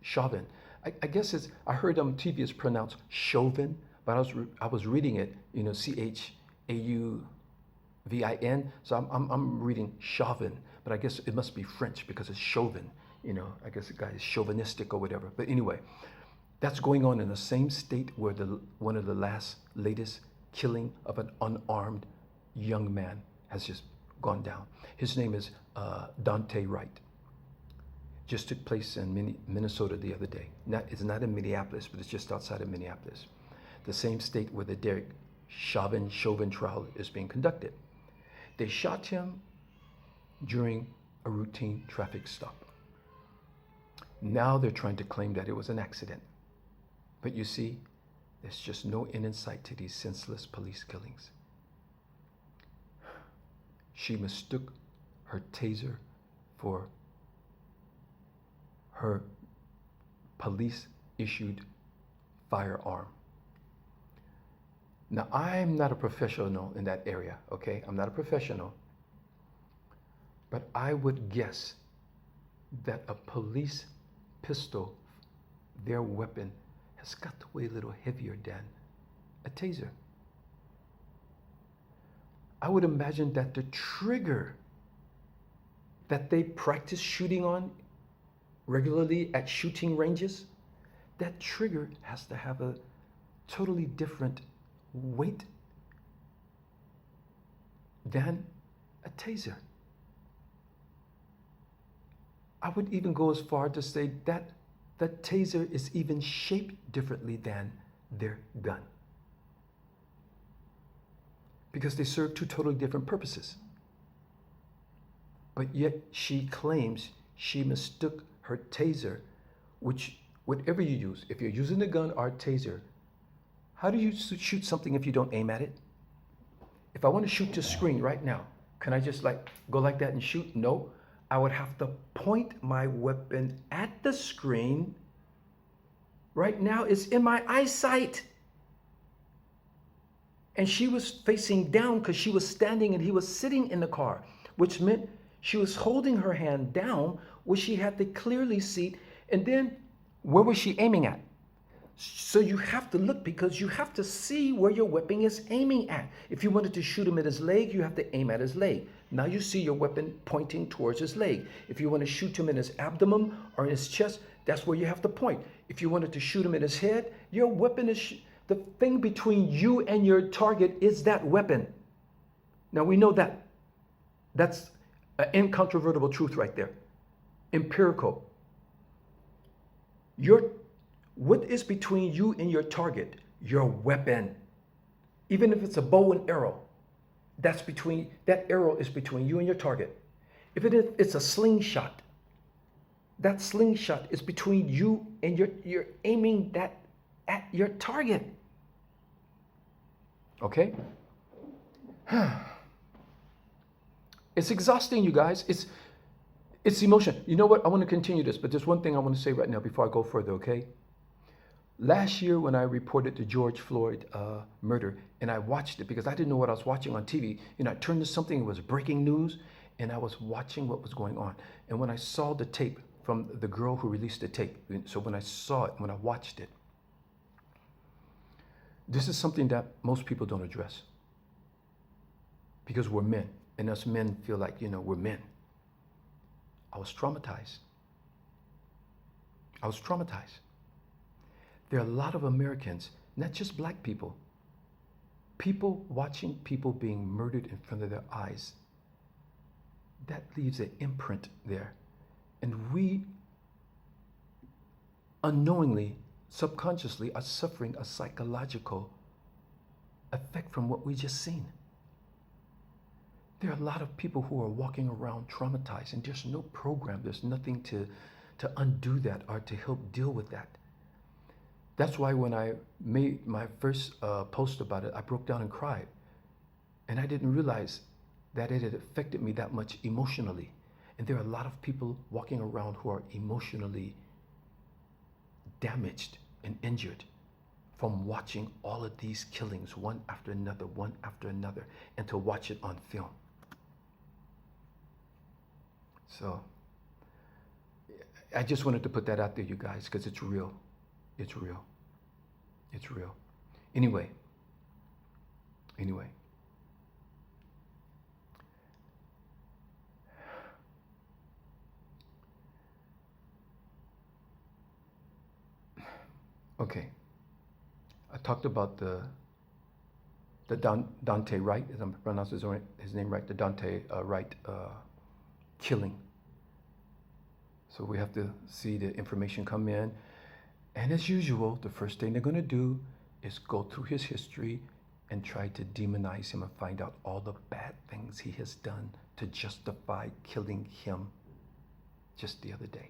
Chauvin. I guess I heard on TV it's pronounced Chauvin, but I was reading it, Chauvin. So I'm reading Chauvin, but I guess it must be French because it's Chauvin. I guess the guy is chauvinistic or whatever. But anyway, that's going on in the same state where one of the latest killing of an unarmed young man has just gone down. His name is Daunte Wright. Just took place in Minnesota the other day. It's not in Minneapolis, but it's just outside of Minneapolis. The same state where the Derek Chauvin trial is being conducted. They shot him during a routine traffic stop. Now they're trying to claim that it was an accident. But you see, there's just no end in sight to these senseless police killings. She mistook her taser for her police-issued firearm. Now, I'm not a professional in that area, okay? I'm not a professional. But I would guess that a police pistol, their weapon, has got to weigh a little heavier than a taser. I would imagine that the trigger that they practice shooting on regularly at shooting ranges, that trigger has to have a totally different weight than a taser. I would even go as far to say that the taser is even shaped differently than their gun, because they serve two totally different purposes. But yet she claims she mistook her taser, which whatever you use, if you're using a gun or a taser, how do you shoot something if you don't aim at it? If I want to shoot the screen right now, can I just go like that and shoot? No, I would have to point my weapon at the screen. Right now it's in my eyesight. And she was facing down because she was standing and he was sitting in the car, which meant she was holding her hand down where she had to clearly see. And then where was she aiming at? So you have to look, because you have to see where your weapon is aiming at. If you wanted to shoot him at his leg, you have to aim at his leg. Now you see your weapon pointing towards his leg. If you want to shoot him in his abdomen or in his chest, that's where you have to point. If you wanted to shoot him in his head, your weapon is, the thing between you and your target is that weapon. Now we know that. That's an incontrovertible truth right there. Empirical. What is between you and your target? Your weapon. Even if it's a bow and arrow, that arrow is between you and your target. If it's a slingshot, that slingshot is between you and you're aiming that at your target. Okay? It's exhausting, you guys. It's emotion. You know what? I want to continue this, but there's one thing I want to say right now before I go further, okay? Last year when I reported the George Floyd murder, and I watched it because I didn't know what I was watching on TV, I turned to something, it was breaking news, and I was watching what was going on. And when I saw the tape from the girl who released the tape, so when I saw it, when I watched it, this is something that most people don't address, because we're men, and us men feel like, we're men. I was traumatized. There are a lot of Americans, not just black people, people watching people being murdered in front of their eyes. That leaves an imprint there. And we unknowingly, subconsciously, are suffering a psychological effect from what we just seen. There are a lot of people who are walking around traumatized, and there's no program, there's nothing to undo that or to help deal with that. That's why when I made my first post about it, I broke down and cried. And I didn't realize that it had affected me that much emotionally. And there are a lot of people walking around who are emotionally damaged and injured from watching all of these killings one after another, and to watch it on film. So I just wanted to put that out there, you guys, because it's real. It's real. It's real. Anyway. Okay. I talked about the Daunte Wright, as I'm pronouncing his name right, the Daunte Wright killing. So we have to see the information come in. And as usual, the first thing they're going to do is go through his history and try to demonize him and find out all the bad things he has done to justify killing him just the other day.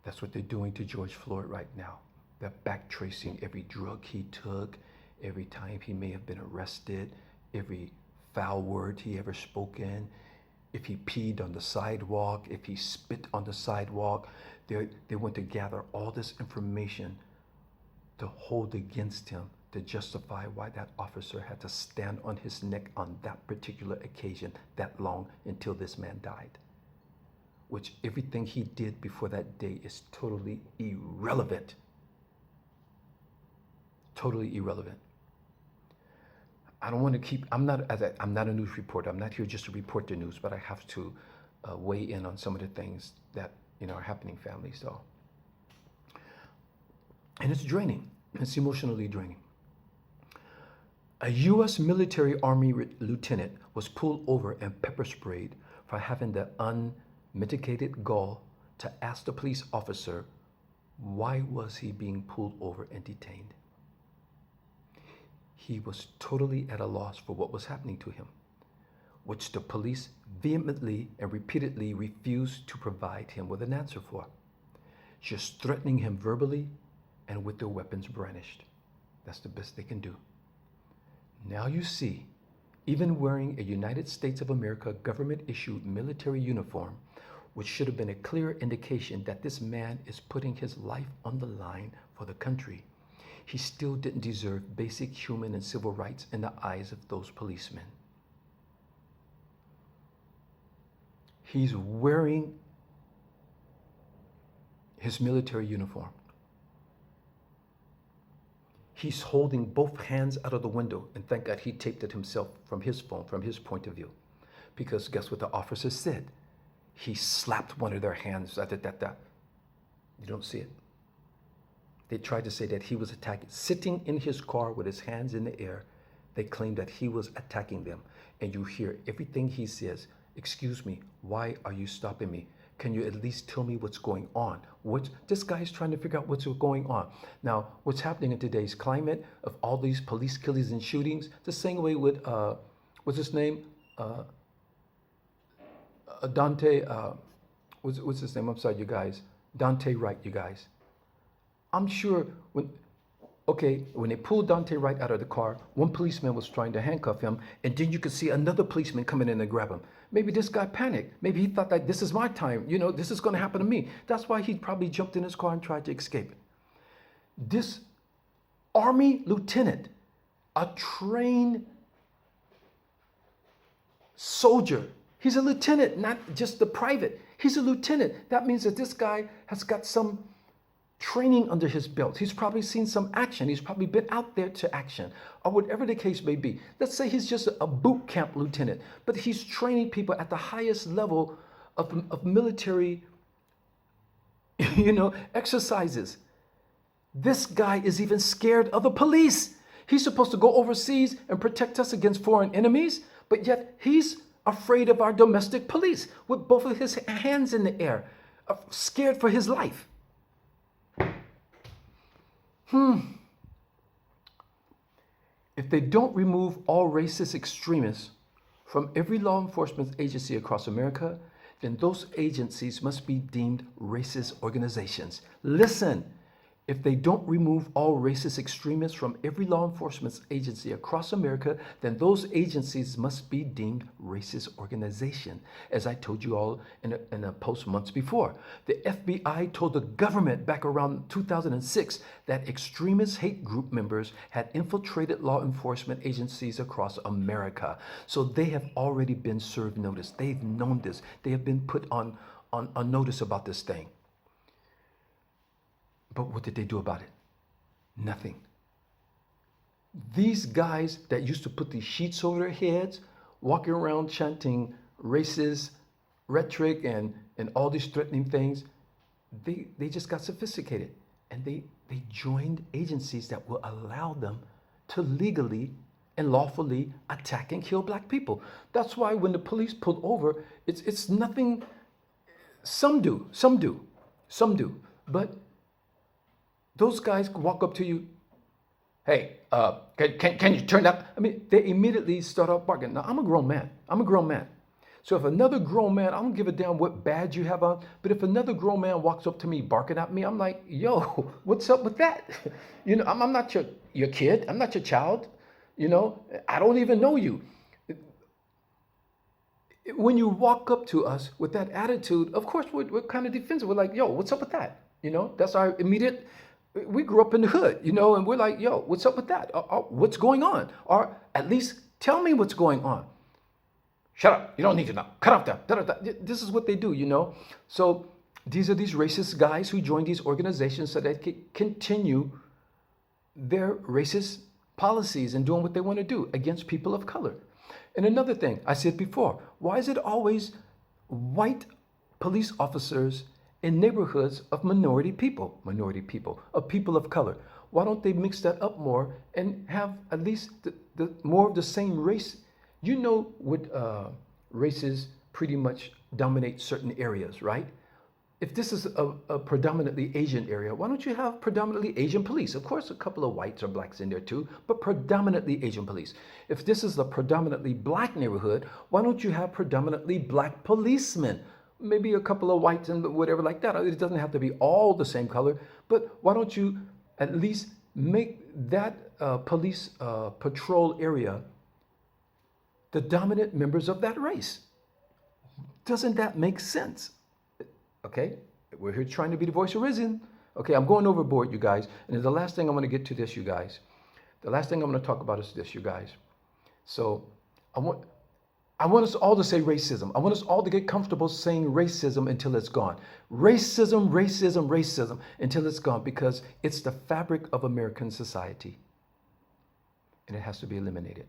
That's what they're doing to George Floyd right now. They're backtracing every drug he took, every time he may have been arrested, every foul word he ever spoken, if he peed on the sidewalk, if he spit on the sidewalk. They want to gather all this information to hold against him, to justify why that officer had to stand on his neck on that particular occasion that long until this man died. Which everything he did before that day is totally irrelevant. Totally irrelevant. I don't want to keep, I'm not a news reporter. I'm not here just to report the news, but I have to weigh in on some of the things that are happening, family. So, and it's draining. It's emotionally draining. A U.S. military army lieutenant was pulled over and pepper sprayed for having the unmitigated gall to ask the police officer why was he being pulled over and detained. He was totally at a loss for what was happening to him, which the police vehemently and repeatedly refused to provide him with an answer for, just threatening him verbally and with their weapons brandished. That's the best they can do. Now you see, even wearing a United States of America government-issued military uniform, which should have been a clear indication that this man is putting his life on the line for the country, he still didn't deserve basic human and civil rights in the eyes of those policemen. He's wearing his military uniform. He's holding both hands out of the window, and thank God he taped it himself from his phone, from his point of view. Because guess what the officer said? He slapped one of their hands. You don't see it. They tried to say that he was attacking. Sitting in his car with his hands in the air, they claimed that he was attacking them. And you hear everything he says. Excuse me, why are you stopping me? Can you at least tell me what's going on? This guy is trying to figure out what's going on. Now, what's happening in today's climate of all these police killings and shootings, the same way with, what's his name? Daunte, what's his name? I'm sorry, you guys. Daunte Wright, you guys. I'm sure when they pulled Daunte Wright out of the car, one policeman was trying to handcuff him, and then you could see another policeman coming in and grab him. Maybe this guy panicked. Maybe he thought that this is my time. This is going to happen to me. That's why he probably jumped in his car and tried to escape. This Army lieutenant, a trained soldier, he's a lieutenant, not just the private. He's a lieutenant. That means that this guy has got some training under his belt. He's probably seen some action. He's probably been out there to action, or whatever the case may be. Let's say he's just a boot camp lieutenant, but he's training people at the highest level of military, exercises. This guy is even scared of the police. He's supposed to go overseas and protect us against foreign enemies, but yet he's afraid of our domestic police with both of his hands in the air, scared for his life. If they don't remove all racist extremists from every law enforcement agency across America, then those agencies must be deemed racist organizations. Listen, if they don't remove all racist extremists from every law enforcement agency across America, then those agencies must be deemed racist organization. As I told you all in a post months before, the FBI told the government back around 2006 that extremist hate group members had infiltrated law enforcement agencies across America. So they have already been served notice. They've known this. They have been put on notice about this thing. But what did they do about it? Nothing. These guys that used to put these sheets over their heads, walking around chanting racist rhetoric and all these threatening things, they just got sophisticated. And they joined agencies that will allow them to legally and lawfully attack and kill black people. That's why when the police pull over, it's nothing. Some do. But those guys walk up to you, hey, can you turn up? I mean, they immediately start off barking. Now, I'm a grown man. So if another grown man, I don't give a damn what badge you have on, but if another grown man walks up to me barking at me, I'm like, yo, what's up with that? You know, I'm not your kid. I'm not your child. You know, I don't even know you. When you walk up to us with that attitude, of course, we're kind of defensive. We're like, yo, what's up with that? You know, that's our immediate. We grew up in the hood, you know, and we're like, yo, what's up with that? What's going on? Or at least tell me what's going on. Shut up. You don't need to know. Cut off that. This is what they do, you know. So these are these racist guys who join these organizations so they can continue their racist policies and doing what they want to do against people of color. And another thing, I said before, why is it always white police officers in neighborhoods of minority people, of people of color? Why don't they mix that up more and have at least the more of the same race? You know what races pretty much dominate certain areas, right? If this is a predominantly Asian area, why don't you have predominantly Asian police? Of course, a couple of whites or blacks in there too, but predominantly Asian police. If this is a predominantly black neighborhood, why don't you have predominantly black policemen? Maybe a couple of whites and whatever like that. It doesn't have to be all the same color, but why don't you at least make that police patrol area the dominant members of that race? Doesn't that make sense? Okay, we're here trying to be the voice of reason. Okay, I'm going overboard, you guys. And the last thing I'm going to get to this, you guys. The last thing I'm going to talk about is this, you guys. So I want us all to say racism. I want us all to get comfortable saying racism until it's gone. Racism until it's gone, because it's the fabric of American society. And it has to be eliminated.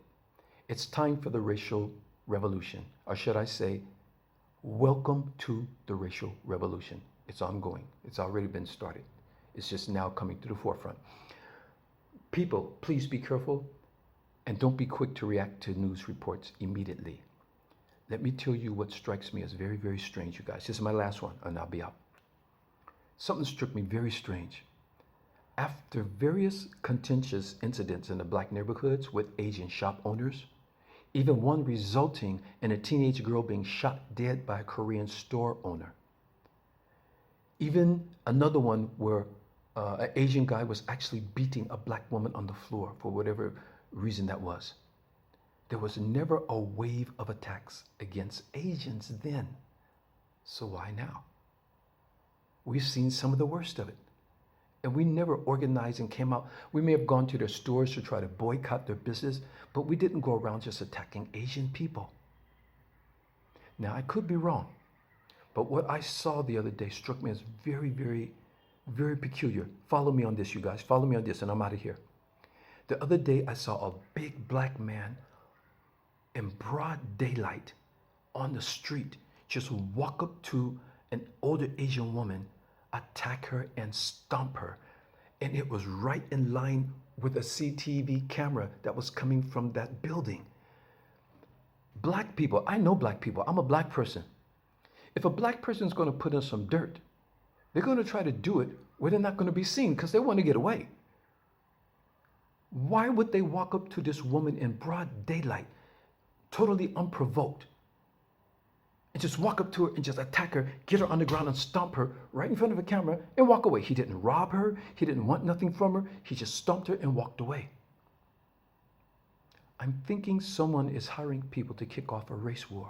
It's time for the racial revolution. Or should I say, welcome to the racial revolution. It's ongoing. It's already been started. It's just now coming to the forefront. People, please be careful and don't be quick to react to news reports immediately. Let me tell you what strikes me as very, very strange, you guys. This is my last one, and I'll be out. Something struck me very strange. After various contentious incidents in the black neighborhoods with Asian shop owners, even one resulting in a teenage girl being shot dead by a Korean store owner. Even another one where an Asian guy was actually beating a black woman on the floor for whatever reason that was. There was never a wave of attacks against Asians then. So why now? We've seen some of the worst of it. And we never organized and came out. We may have gone to their stores to try to boycott their business, but we didn't go around just attacking Asian people. Now, I could be wrong, but what I saw the other day struck me as very, very, very peculiar. Follow me on this, you guys. Follow me on this, and I'm out of here. The other day, I saw a big black man in broad daylight on the street just walk up to an older Asian woman, attack her and stomp her. And it was right in line with a CTV camera that was coming from that building. Black people, I know black people. I'm a black person. If a black person is going to put in some dirt, they're going to try to do it where they're not going to be seen because they want to get away. Why would they walk up to this woman in broad daylight, totally unprovoked, and just walk up to her and just attack her, get her on the ground and stomp her right in front of the camera and walk away? He didn't rob her. He didn't want nothing from her. He just stomped her and walked away. I'm thinking someone is hiring people to kick off a race war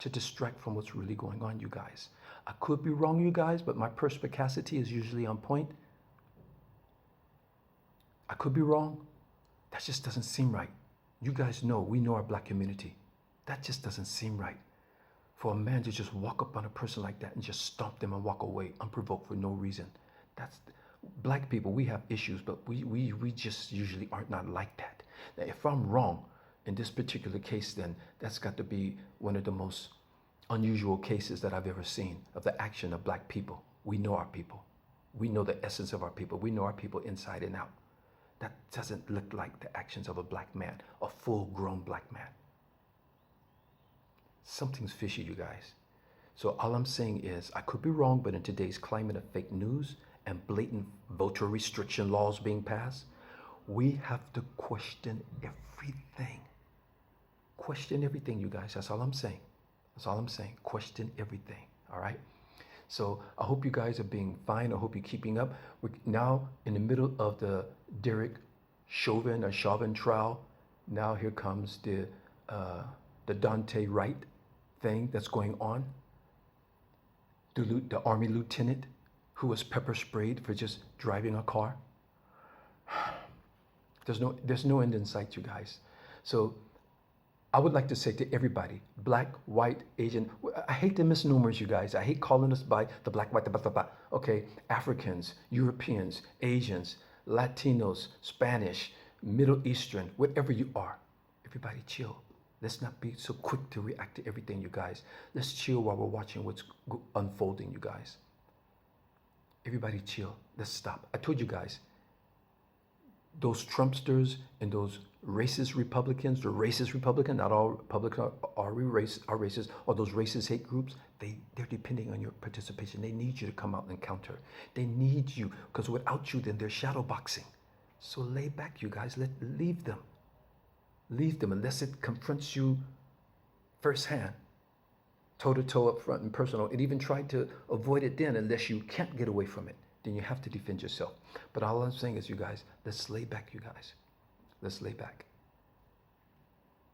to distract from what's really going on, you guys. I could be wrong, you guys, but my perspicacity is usually on point. I could be wrong. That just doesn't seem right. You guys know, we know our black community. That just doesn't seem right. For a man to just walk up on a person like that and just stomp them and walk away unprovoked for no reason. That's black people, we have issues, but we just usually aren't not like that. Now, if I'm wrong in this particular case, then that's got to be one of the most unusual cases that I've ever seen of the action of black people. We know our people. We know the essence of our people. We know our people inside and out. That doesn't look like the actions of a black man, a full-grown black man. Something's fishy, you guys. So all I'm saying is, I could be wrong, but in today's climate of fake news and blatant voter restriction laws being passed, we have to question everything. Question everything, you guys. That's all I'm saying. That's all I'm saying. Question everything. All right? So I hope you guys are being fine. I hope you're keeping up. We're now in the middle of the Derek Chauvin trial. Now here comes the Daunte Wright thing that's going on. The Army lieutenant who was pepper sprayed for just driving a car. There's no end in sight, you guys. So I would like to say to everybody, black, white, Asian, I hate the misnomers, you guys. I hate calling us by the black, white, the blah, blah, blah. Okay, Africans, Europeans, Asians, Latinos, Spanish, Middle Eastern, whatever you are. Everybody chill. Let's not be so quick to react to everything, you guys. Let's chill while we're watching what's unfolding, you guys. Everybody chill. Let's stop. I told you guys, those Trumpsters and those racist Republicans, the racist Republican, not all Republicans are racist, or those racist hate groups, they're depending on your participation. They need you to come out and counter. They need you, because without you, then they're shadow boxing. So lay back, you guys. Leave them. Leave them unless it confronts you firsthand, toe-to-toe, up front and personal, and even try to avoid it then unless you can't get away from it. Then you have to defend yourself. But all I'm saying is, you guys, let's lay back, you guys. Let's lay back.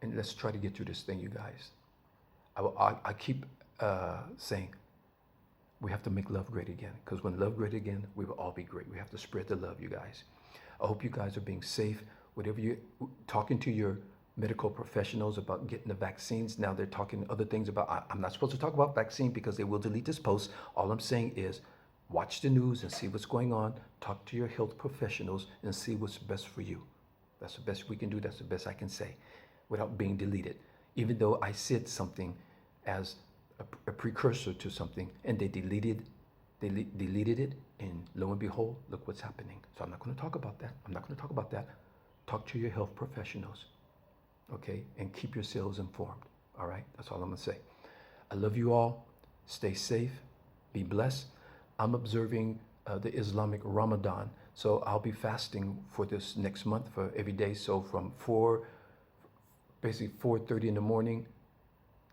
And let's try to get through this thing, you guys. I keep saying, we have to make love great again. Because when love great again, we will all be great. We have to spread the love, you guys. I hope you guys are being safe. Whatever you're talking to your medical professionals about getting the vaccines. Now they're talking other things about, I'm not supposed to talk about vaccine because they will delete this post. All I'm saying is, watch the news and see what's going on. Talk to your health professionals and see what's best for you. That's the best we can do. That's the best I can say without being deleted. Even though I said something as a precursor to something and they deleted it, and lo and behold, look what's happening. So I'm not going to talk about that. I'm not going to talk about that. Talk to your health professionals, okay? And keep yourselves informed, all right? That's all I'm going to say. I love you all. Stay safe. Be blessed. I'm observing the Islamic Ramadan, so I'll be fasting for this next month for every day. So from 4:30 in the morning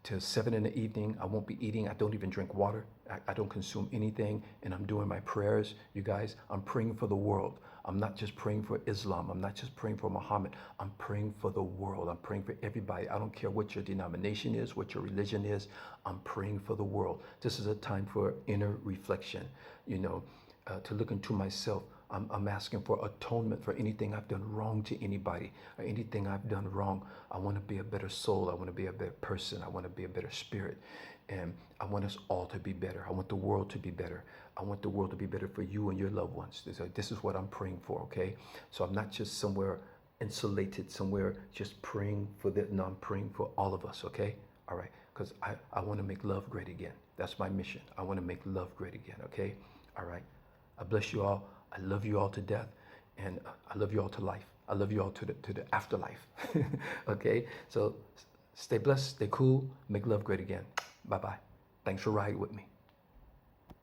to 7 in the evening, I won't be eating. I don't even drink water. I don't consume anything, and I'm doing my prayers. You guys, I'm praying for the world. I'm not just praying for Islam. I'm not just praying for Muhammad. I'm praying for the world. I'm praying for everybody. I don't care what your denomination is, what your religion is. I'm praying for the world. This is a time for inner reflection, to look into myself. I'm asking for atonement for anything I've done wrong to anybody or anything I've done wrong. I want to be a better soul. I want to be a better person. I want to be a better spirit. And I want us all to be better. I want the world to be better. I want the world to be better for you and your loved ones. This is what I'm praying for, okay? So I'm not just somewhere insulated, somewhere just praying for that. No, I'm praying for all of us, okay? All right, because I want to make love great again. That's my mission. I want to make love great again, okay? All right. I bless you all. I love you all to death. And I love you all to life. I love you all to the afterlife. Okay? So stay blessed, stay cool, make love great again. Bye-bye. Thanks for riding with me.